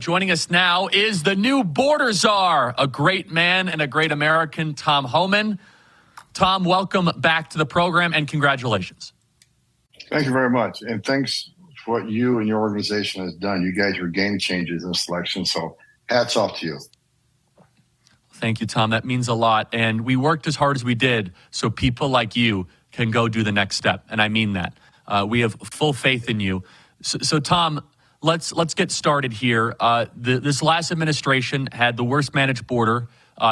Joining us now is the new Border Czar, a great man and a great American, Tom Homan. Tom, welcome back to the program and congratulations. Thank you very much. And thanks for what you and your organization has done. You guys were game changers in this election, so hats off to you. Thank you, Tom. That means a lot. And we worked as hard as we did so people like you can go do the next step. And I mean that. We have full faith in you. So Tom, let's get started here. This last administration had the worst managed border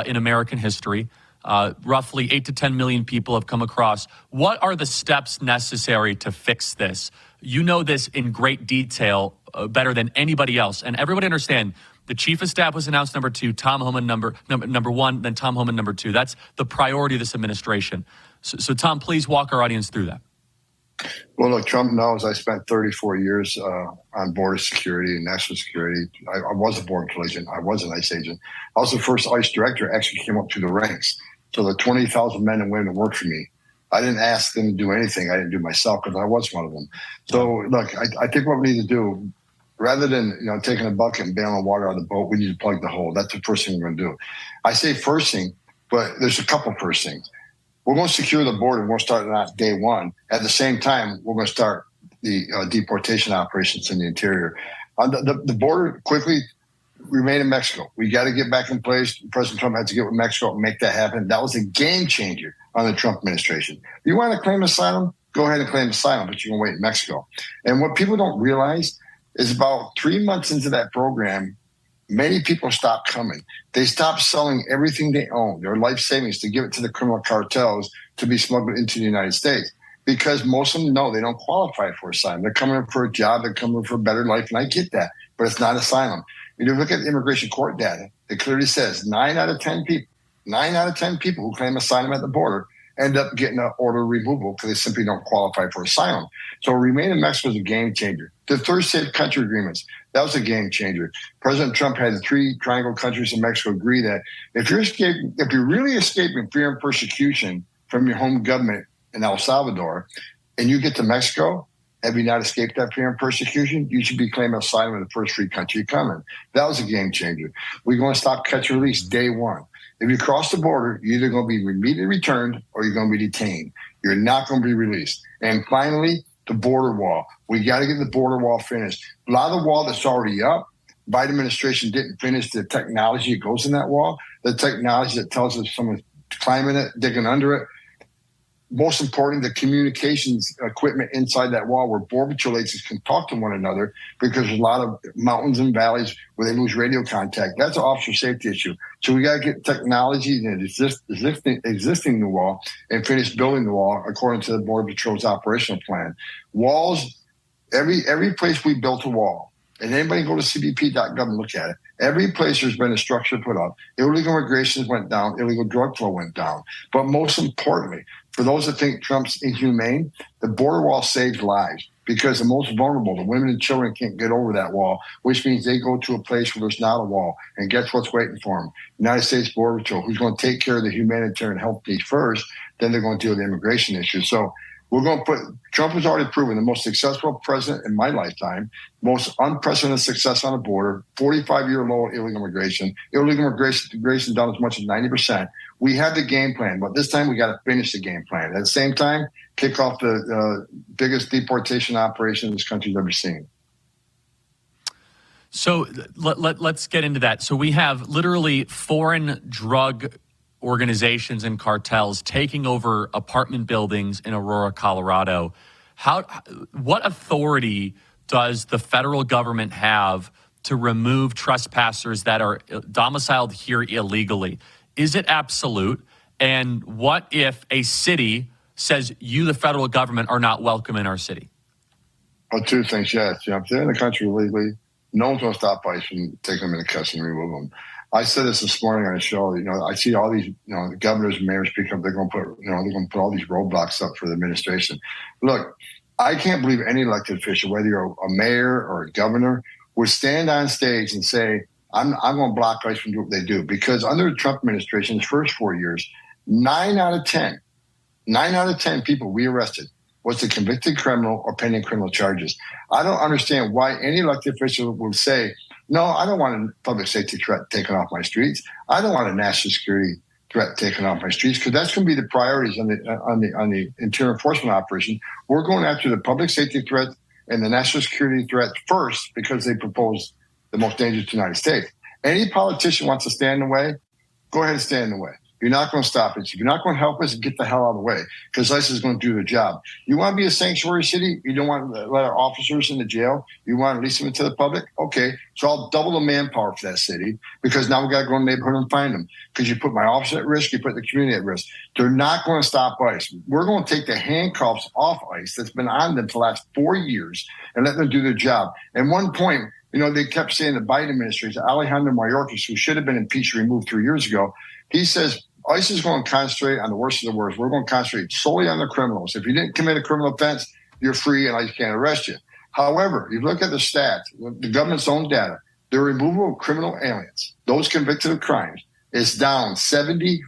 in American history. Roughly 8 to 10 million people have come across. What are the steps necessary to fix this? You know this in great detail, better than anybody else. And everybody understand, the chief of staff was announced number 2, Tom Homan number 1, then Tom Homan number 2. That's the priority of this administration. So Tom, please walk our audience through that. Well, look, Trump knows I spent 34 years on border security and national security. I was a border patrol agent. I was an ICE agent. I was the first ICE director actually came up through the ranks. So the 20,000 men and women that worked for me, I didn't ask them to do anything. I didn't do myself because I was one of them. So, look, I think what we need to do, rather than taking a bucket and bailing water out of the boat, we need to plug the hole. That's the first thing we're going to do. I say first thing, but there's a couple first things. We're going to secure the border. We're going to start on day one. At the same time, we're going to start the deportation operations in the interior. The border quickly remain in Mexico. We got to get back in place. President Trump had to get with Mexico and make that happen. That was a game changer on the Trump administration. You want to claim asylum? Go ahead and claim asylum, but you're going to wait in Mexico. And what people don't realize is about 3 months into that program, many people stopped coming. They stopped selling everything they own, their life savings, to give it to the criminal cartels to be smuggled into the United States. Because most of them know they don't qualify for asylum. They're coming in for a job, they're coming in for a better life, and I get that, but it's not asylum. You look at the immigration court data, it clearly says 9 out of 10 people who claim asylum at the border end up getting an order of removal because they simply don't qualify for asylum. So Remain in Mexico is a game changer. The third safe country agreements, that was a game changer. President Trump had the 3 triangle countries in Mexico agree that if you're really escaping fear and persecution from your home government in El Salvador and you get to Mexico, have you not escaped that fear and persecution? You should be claiming asylum in the first free country you come in. That was a game changer. We're going to stop catch and release day one. If you cross the border, you're either going to be immediately returned or you're going to be detained. You're not going to be released. And finally, the border wall. We got to get the border wall finished. A lot of the wall that's already up, Biden administration didn't finish the technology that goes in that wall, the technology that tells us someone's climbing it, digging under it. Most important, the communications equipment inside that wall where Border Patrol agents can talk to one another, because there's a lot of mountains and valleys where they lose radio contact. That's an officer safety issue. So we got to get technology that existing in the wall and finish building the wall according to the Border Patrol's operational plan. Walls, every place we built a wall, and anybody go to cbp.gov and look at it, every place there's been a structure put up. Illegal immigration went down, illegal drug flow went down. But most importantly, for those that think Trump's inhumane, the border wall saves lives, because the most vulnerable, the women and children, can't get over that wall, which means they go to a place where there's not a wall. And guess what's waiting for them? United States Border Patrol, who's going to take care of the humanitarian health needs first, then they're going to deal with the immigration issue. So we're going to Trump has already proven the most successful president in my lifetime, most unprecedented success on the border, 45-year low illegal immigration. Illegal immigration down as much as 90%. We have the game plan, but this time we got to finish the game plan. At the same time, kick off the biggest deportation operation this country's ever seen. So let's get into that. So we have literally foreign drug organizations and cartels taking over apartment buildings in Aurora, Colorado. What authority does the federal government have to remove trespassers that are domiciled here illegally? Is it absolute? And what if a city says you, the federal government, are not welcome in our city? Well, 2 things, yes. If they're in the country illegally, no one's going to stop ICE from taking them into custody and remove them. I said this morning on a show. I see all these, the governors and mayors speak up. They're going to put all these roadblocks up for the administration. Look, I can't believe any elected official, whether you're a mayor or a governor, would stand on stage and say, I'm going to block ICE from doing what they do. Because under the Trump administration, his first 4 years, 9 out of 10 people we arrested was a convicted criminal or pending criminal charges. I don't understand why any elected official would say, No, I don't want a public safety threat taken off my streets. I don't want a national security threat taken off my streets, because that's going to be the priorities on the interior enforcement operation. We're going after the public safety threat and the national security threat first, because they propose the most dangerous to the United States. Any politician wants to stand in the way, go ahead and stand in the way. You're not going to stop us. If you're not going to help us, get the hell out of the way, because ICE is going to do their job. You want to be a sanctuary city? You don't want to let our officers in the jail? You want to release them to the public? Okay, so I'll double the manpower for that city, because now we got to go in the neighborhood and find them. Because you put my officer at risk, you put the community at risk. They're not going to stop ICE. We're going to take the handcuffs off ICE that's been on them for the last 4 years and let them do their job. At one point, they kept saying the Biden administration, Alejandro Mayorkas, who should have been impeached and removed 3 years ago, he says ICE is going to concentrate on the worst of the worst. We're going to concentrate solely on the criminals. If you didn't commit a criminal offense, you're free and ICE can't arrest you. However, you look at the stats, the government's own data, the removal of criminal aliens, those convicted of crimes, is down 74%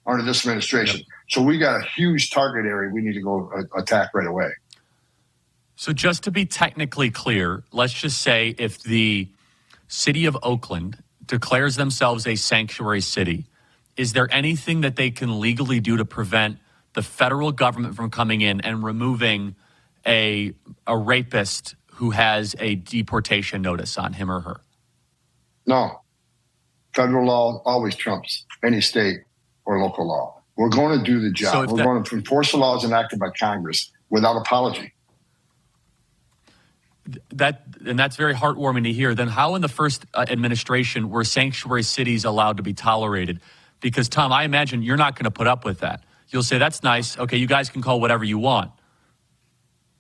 under this administration. Yep. So we got a huge target area we need to go attack right away. So just to be technically clear, let's just say if the city of Oakland declares themselves a sanctuary city, is there anything that they can legally do to prevent the federal government from coming in and removing a rapist who has a deportation notice on him or her? No. Federal law always trumps any state or local law. We're going to do the job. We're going to enforce the laws enacted by Congress without apology. That's very heartwarming to hear. Then how in the first administration were sanctuary cities allowed to be tolerated? Because, Tom, I imagine you're not going to put up with that. You'll say, that's nice. Okay, you guys can call whatever you want.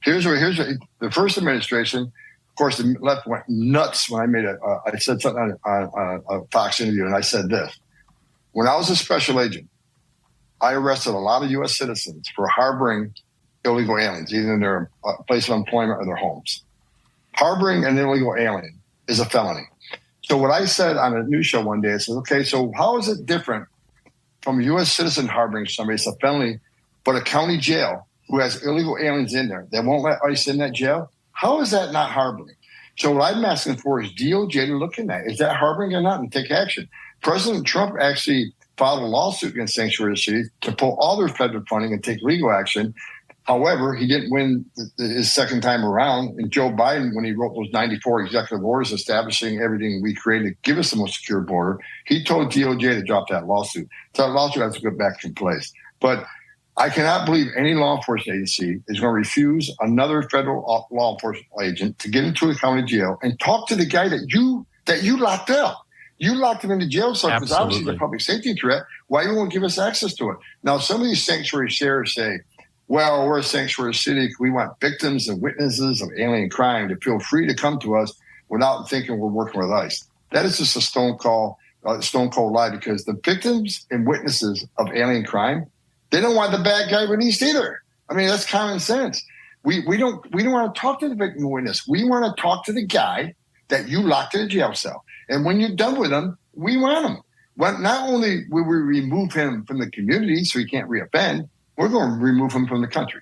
Here's the first administration, of course, the left went nuts when I said something on a Fox interview, and I said this. When I was a special agent, I arrested a lot of U.S. citizens for harboring illegal aliens, either in their place of employment or their homes. Harboring an illegal alien is a felony. So what I said on a news show one day, I said, okay, so how is it different from a U.S. citizen harboring somebody? It's a felony, but a county jail who has illegal aliens in there that won't let ICE in that jail? How is that not harboring? So what I'm asking for is DOJ to look in that. Is that harboring or not, and take action? President Trump actually filed a lawsuit against sanctuary cities to pull all their federal funding and take legal action. However, he didn't win his second time around. And Joe Biden, when he wrote those 94 executive orders establishing everything we created to give us the most secure border, he told DOJ to drop that lawsuit. So that lawsuit has to go back in place. But I cannot believe any law enforcement agency is going to refuse another federal law enforcement agent to get into a county jail and talk to the guy that you locked up. You locked him into jail, so because obviously the public safety threat. Why you won't give us access to it? Now, some of these sanctuary sheriffs say, well, we're a sanctuary city. We want victims and witnesses of alien crime to feel free to come to us without thinking we're working with ICE. That is just a stone cold lie, because the victims and witnesses of alien crime, they don't want the bad guy released either. I mean, that's common sense. We don't want to talk to the victim and witness. We want to talk to the guy that you locked in a jail cell. And when you're done with him, we want him. Well, not only will we remove him from the community so he can't reoffend, we're going to remove him from the country.